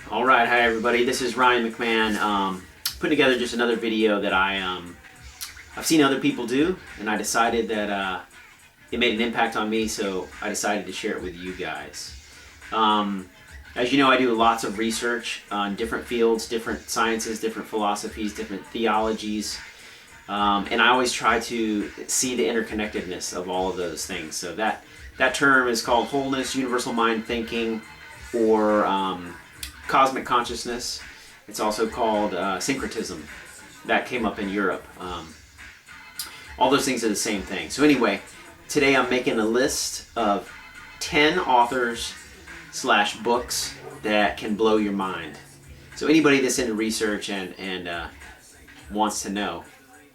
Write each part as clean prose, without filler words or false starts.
All right, hi everybody. This is Ryan McMahon. Putting together just another video that I've seen other people do, and I decided that it made an impact on me, so I decided to share it with you guys. As you know, I do lots of research on different fields, different sciences, different philosophies, different theologies, and I always try to see the interconnectedness of all of those things. So that term is called wholeness, universal mind thinking, or cosmic consciousness. It's also called syncretism. That came up in Europe. All those things are the same thing. So anyway, today I'm making a list of 10 authors / books that can blow your mind. So anybody that's into research and wants to know,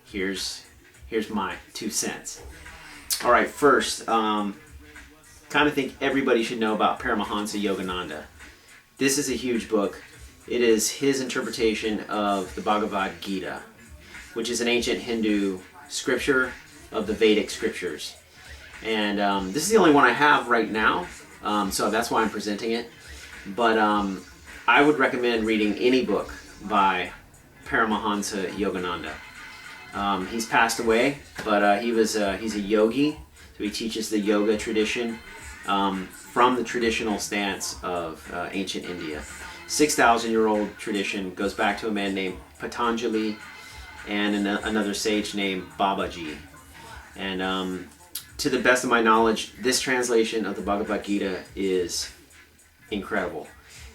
here's my 2 cents. All right, first, kind of think everybody should know about Paramahansa Yogananda. This is a huge book. It is his interpretation of the Bhagavad Gita, which is an ancient Hindu scripture of the Vedic scriptures. And this is the only one I have right now, so that's why I'm presenting it. But I would recommend reading any book by Paramahansa Yogananda. He's passed away, but he's a yogi, so he teaches the yoga tradition from the traditional stance of ancient India. 6,000-year-old tradition, goes back to a man named Patanjali and another sage named Babaji. And to the best of my knowledge, this translation of the Bhagavad Gita is incredible.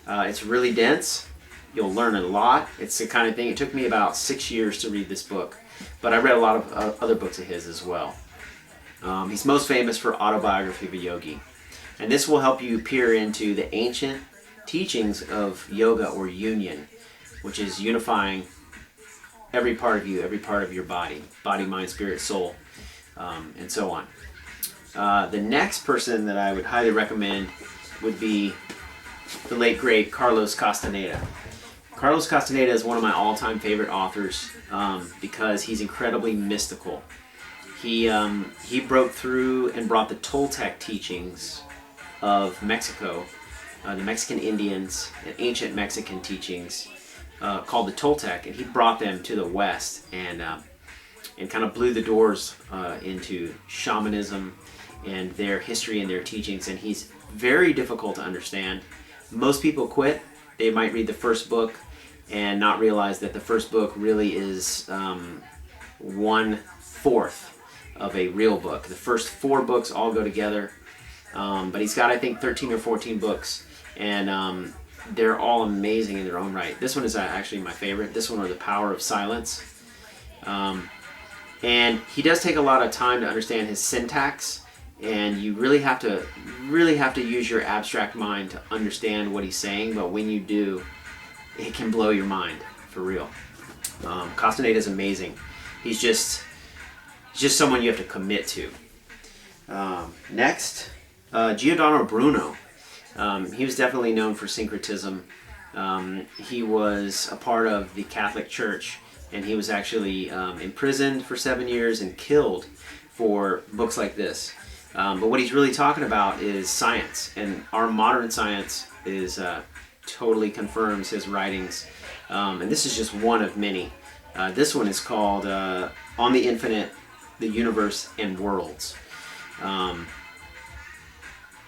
It's really dense. You'll learn a lot. It's the kind of thing, it took me about 6 years to read this book, but I read a lot of other books of his as well. He's most famous for Autobiography of a Yogi. And this will help you peer into the ancient teachings of yoga, or union, which is unifying every part of you, every part of your body, mind, spirit, soul, and so on. The next person that I would highly recommend would be the late great Carlos Castaneda. Carlos Castaneda is one of my all-time favorite authors because he's incredibly mystical. He broke through and brought the Toltec teachings of Mexico, the Mexican Indians, and ancient Mexican teachings called the Toltec, and he brought them to the West and kind of blew the doors into shamanism and their history and their teachings. And he's very difficult to understand. Most people quit. They might read the first book and not realize that the first book really is 1/4 of a real book. The first 4 books all go together. But he's got, I think, 13 or 14 books, and they're all amazing in their own right. This one is actually my favorite. This one, or The Power of Silence. And he does take a lot of time to understand his syntax, and you really have to use your abstract mind to understand what he's saying, but when you do, it can blow your mind, for real. Castaneda is amazing. He's just someone you have to commit to. Next, Giordano Bruno. He was definitely known for syncretism. He was a part of the Catholic Church, and he was actually imprisoned for 7 years and killed for books like this. But what he's really talking about is science, and our modern science is totally confirms his writings. And this is just one of many. This one is called On the Infinite, the Universe, and Worlds.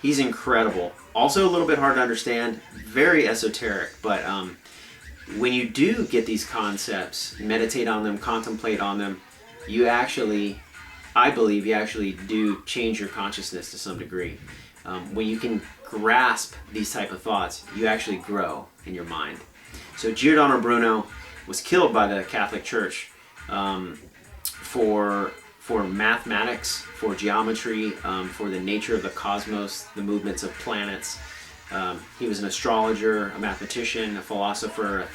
He's incredible. Also a little bit hard to understand, very esoteric, but when you do get these concepts, meditate on them, contemplate on them, I believe you actually do change your consciousness to some degree. When you can grasp these type of thoughts, you actually grow in your mind. So Giordano Bruno was killed by the Catholic Church for mathematics, for geometry, for the nature of the cosmos, the movements of planets. He was an astrologer, a mathematician, a philosopher, a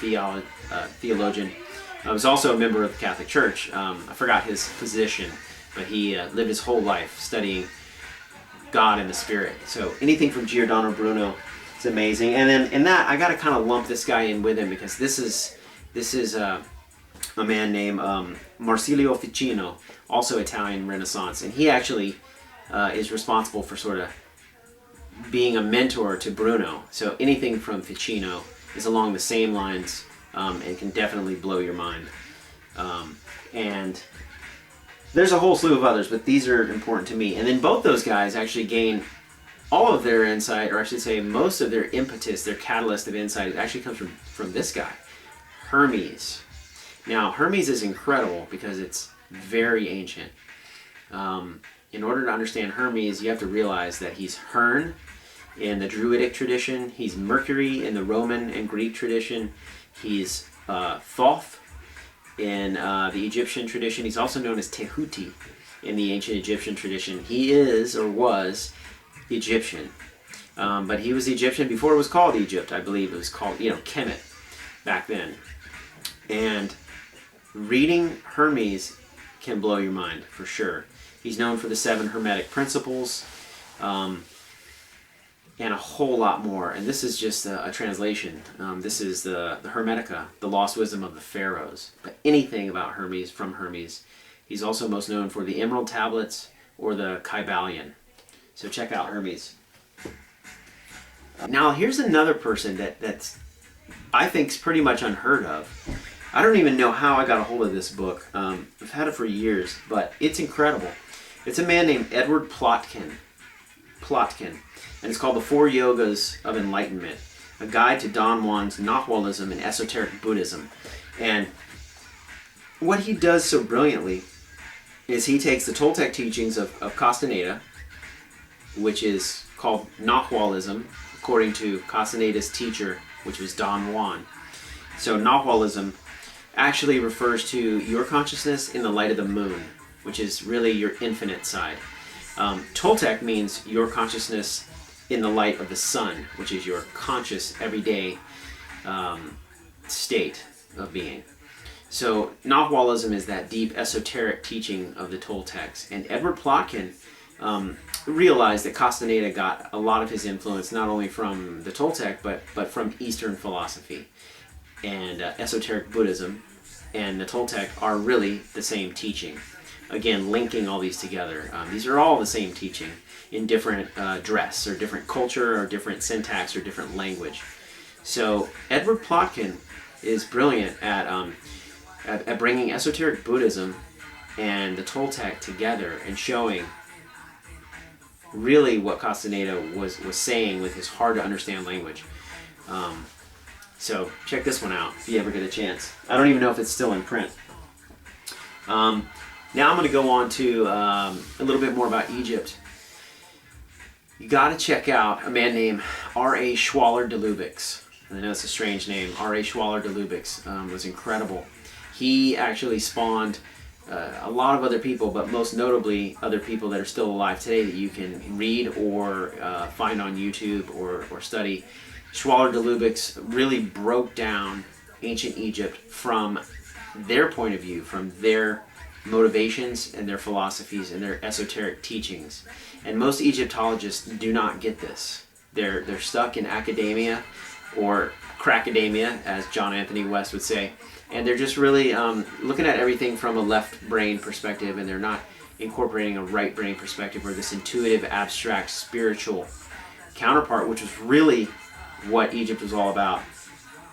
theologian. He was also a member of the Catholic Church. I forgot his position, but he lived his whole life studying God and the Spirit. So anything from Giordano Bruno is amazing. And then in that, I got to kind of lump this guy in with him, because this is a man named Marsilio Ficino, also Italian Renaissance, and he actually is responsible for sort of being a mentor to Bruno. So anything from Ficino is along the same lines and can definitely blow your mind. And there's a whole slew of others, but these are important to me. And then both those guys actually gain all of their insight, or I should say most of their impetus, their catalyst of insight, it actually comes from this guy, Hermes. Now, Hermes is incredible because it's very ancient. In order to understand Hermes, you have to realize that he's Hern in the Druidic tradition, he's Mercury in the Roman and Greek tradition, he's Thoth in the Egyptian tradition. He's also known as Tehuti in the ancient Egyptian tradition. He is, or was, Egyptian. But he was Egyptian before it was called Egypt. I believe it was called, Kemet back then. And reading Hermes can blow your mind, for sure. He's known for the 7 Hermetic principles, and a whole lot more. And this is just a translation. This is the Hermetica, the lost wisdom of the pharaohs. But anything about Hermes from Hermes. He's also most known for the Emerald Tablets or the Kybalion. So check out Hermes. Now here's another person that's I think is pretty much unheard of. I don't even know how I got a hold of this book. I've had it for years, but it's incredible. It's a man named Edward Plotkin. And it's called The 4 Yogas of Enlightenment, a guide to Don Juan's Nahualism and esoteric Buddhism. And what he does so brilliantly is he takes the Toltec teachings of Castaneda, which is called Nahualism, according to Castaneda's teacher, which was Don Juan. So Nahualism actually refers to your consciousness in the light of the moon, which is really your infinite side. Toltec means your consciousness in the light of the sun, which is your conscious, everyday state of being. So Nahualism is that deep esoteric teaching of the Toltecs. And Edward Plotkin realized that Castaneda got a lot of his influence not only from the Toltec, but from Eastern philosophy. And esoteric Buddhism and the Toltec are really the same teaching. Again, linking all these together. These are all the same teaching in different dress or different culture or different syntax or different language. So Edward Plotkin is brilliant at bringing esoteric Buddhism and the Toltec together and showing really what Castaneda was saying with his hard to understand language. So check this one out if you ever get a chance. I don't even know if it's still in print. Now I'm going to go on to a little bit more about Egypt. You got to check out a man named R.A. Schwaller de Lubix. I know it's a strange name. R.A. Schwaller de Lubix was incredible. He actually spawned a lot of other people, but most notably other people that are still alive today that you can read or find on YouTube or study. Schwaller de Lubix really broke down ancient Egypt from their point of view, from their motivations and their philosophies and their esoteric teachings. And most Egyptologists do not get this. They're stuck in academia, or crackademia, as John Anthony West would say, and they're just really looking at everything from a left brain perspective, and they're not incorporating a right brain perspective, or this intuitive, abstract, spiritual counterpart, which was really what Egypt was all about.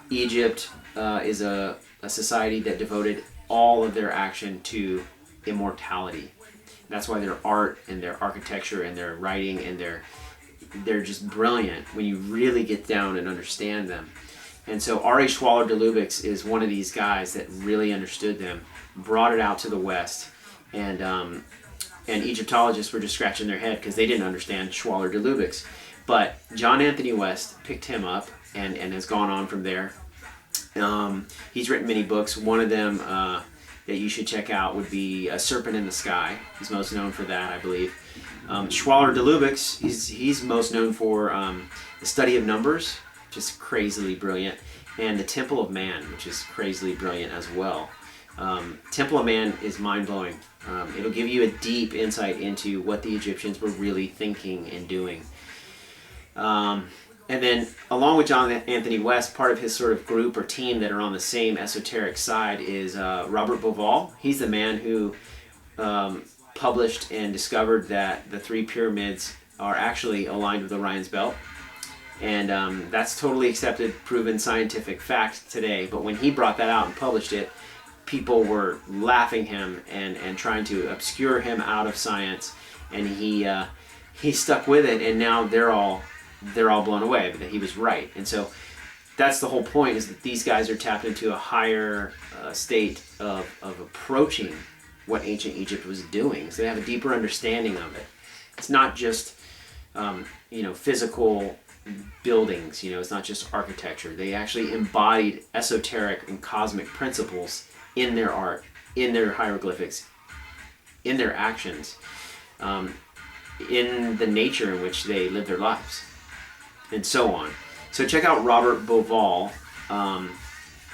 Egypt is a society that devoted all of their action to immortality. That's why their art and their architecture and their writing and they're just brilliant when you really get down and understand them. And so R.A. Schwaller de Lubix is one of these guys that really understood them, brought it out to the West, and Egyptologists were just scratching their head because they didn't understand Schwaller de Lubix. But John Anthony West picked him up and has gone on from there. He's written many books. One of them that you should check out would be A Serpent in the Sky. He's most known for that, I believe. Schwaller de Lubix, he's most known for the study of numbers, which is crazily brilliant, and the Temple of Man, which is crazily brilliant as well. Temple of Man is mind-blowing. It'll give you a deep insight into what the Egyptians were really thinking and doing. And then, along with John Anthony West, part of his sort of group or team that are on the same esoteric side is Robert Bauval. He's the man who published and discovered that the 3 pyramids are actually aligned with Orion's belt. And that's totally accepted, proven scientific fact today. But when he brought that out and published it, people were laughing him and trying to obscure him out of science. And he stuck with it, and now they're all blown away that he was right. And so that's the whole point, is that these guys are tapped into a higher state of approaching what ancient Egypt was doing. So they have a deeper understanding of it. It's not just physical buildings. It's not just architecture. They actually embodied esoteric and cosmic principles in their art, in their hieroglyphics, in their actions, in the nature in which they live their lives, and so on. So check out Robert Bauval,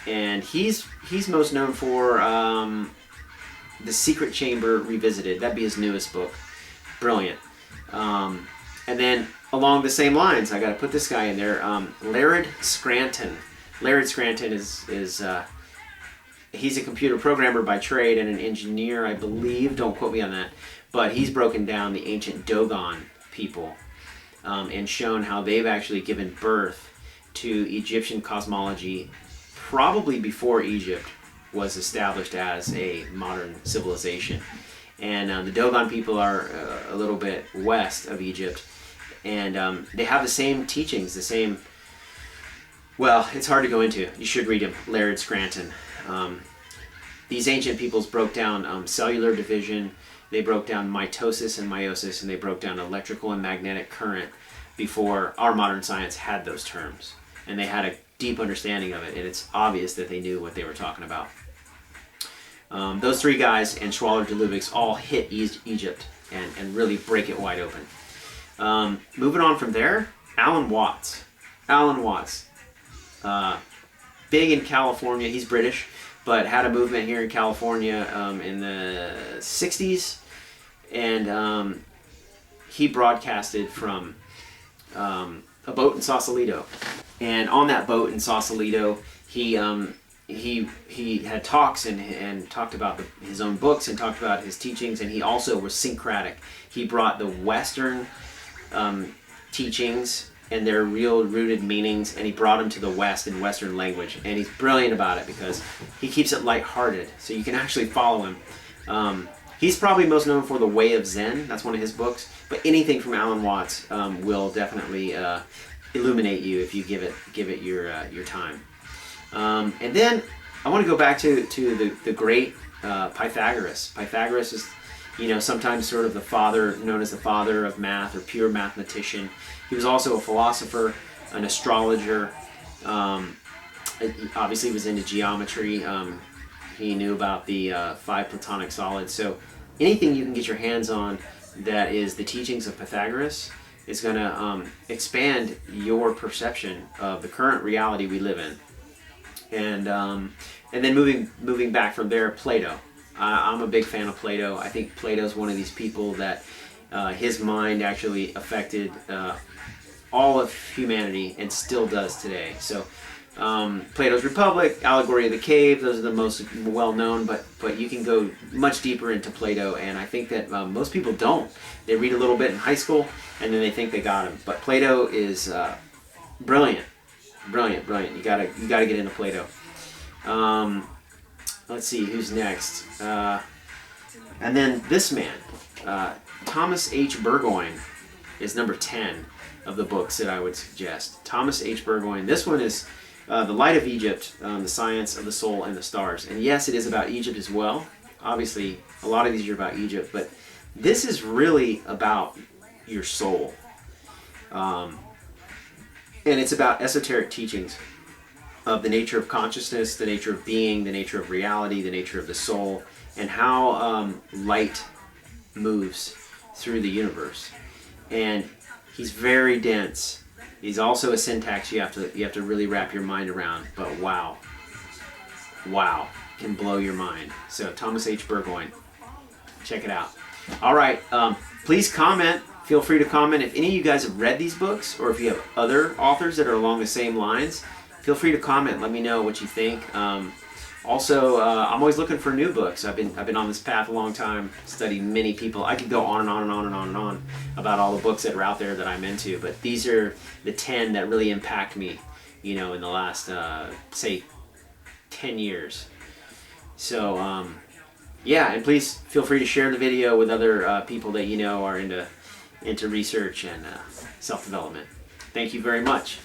and he's most known for The Secret Chamber Revisited. That'd be his newest book. Brilliant. And then along the same lines, I got to put this guy in there, Laird Scranton. Laird Scranton is he's a computer programmer by trade and an engineer, I believe. Don't quote me on that. But he's broken down the ancient Dogon people and shown how they've actually given birth to Egyptian cosmology probably before Egypt was established as a modern civilization. And the Dogon people are a little bit west of Egypt, and they have the same teachings, the same... Well, it's hard to go into. You should read him, Laird Scranton. These ancient peoples broke down cellular division, they broke down mitosis and meiosis, and they broke down electrical and magnetic current before our modern science had those terms. And they had a deep understanding of it, and it's obvious that they knew what they were talking about. Those three guys and Schwaller de Lubeck's all hit Egypt and really break it wide open. Moving on from there, Alan Watts. Alan Watts. Big in California. He's British, but had a movement here in California in the 60s. And he broadcasted from a boat in Sausalito. And on that boat in Sausalito, he had talks and talked about his own books and talked about his teachings, and he also was syncretic. He brought the Western teachings and their real rooted meanings, and he brought them to the West in Western language. And he's brilliant about it because he keeps it lighthearted, so you can actually follow him. He's probably most known for The Way of Zen. That's one of his books. But anything from Alan Watts will definitely illuminate you if you give it your time. And then I want to go back to the great Pythagoras. Pythagoras is, sometimes sort of the father, known as the father of math or pure mathematician. He was also a philosopher, an astrologer. Obviously, he was into geometry. He knew about the 5 Platonic solids. So anything you can get your hands on that is the teachings of Pythagoras is going to expand your perception of the current reality we live in. And then moving back from there, Plato. I'm a big fan of Plato. I think Plato's one of these people that his mind actually affected all of humanity and still does today. So Plato's Republic, Allegory of the Cave, those are the most well-known, but you can go much deeper into Plato, and I think that most people don't. They read a little bit in high school, and then they think they got him. But Plato is brilliant. Brilliant. You gotta get into Plato. Let's see who's next. And then this man, Thomas H. Burgoyne, is number 10 of the books that I would suggest. Thomas H. Burgoyne. This one is The Light of Egypt, the Science of the Soul and the Stars. And yes, it is about Egypt as well. Obviously, a lot of these are about Egypt, but this is really about your soul. And it's about esoteric teachings of the nature of consciousness, the nature of being, the nature of reality, the nature of the soul, and how light moves through the universe. And he's very dense. He's also a syntax you have to really wrap your mind around. But wow, can blow your mind. So Thomas H. Burgoyne, check it out. All right, please comment. Feel free to comment if any of you guys have read these books, or if you have other authors that are along the same lines. Feel free to comment. Let me know what you think. Also, I'm always looking for new books. I've been on this path a long time, studied many people. I could go on and on and on and on and on about all the books that are out there that I'm into, but these are the 10 that really impact me, in the last, say, 10 years. So, yeah, and please feel free to share the video with other people that are into research and self-development. Thank you very much.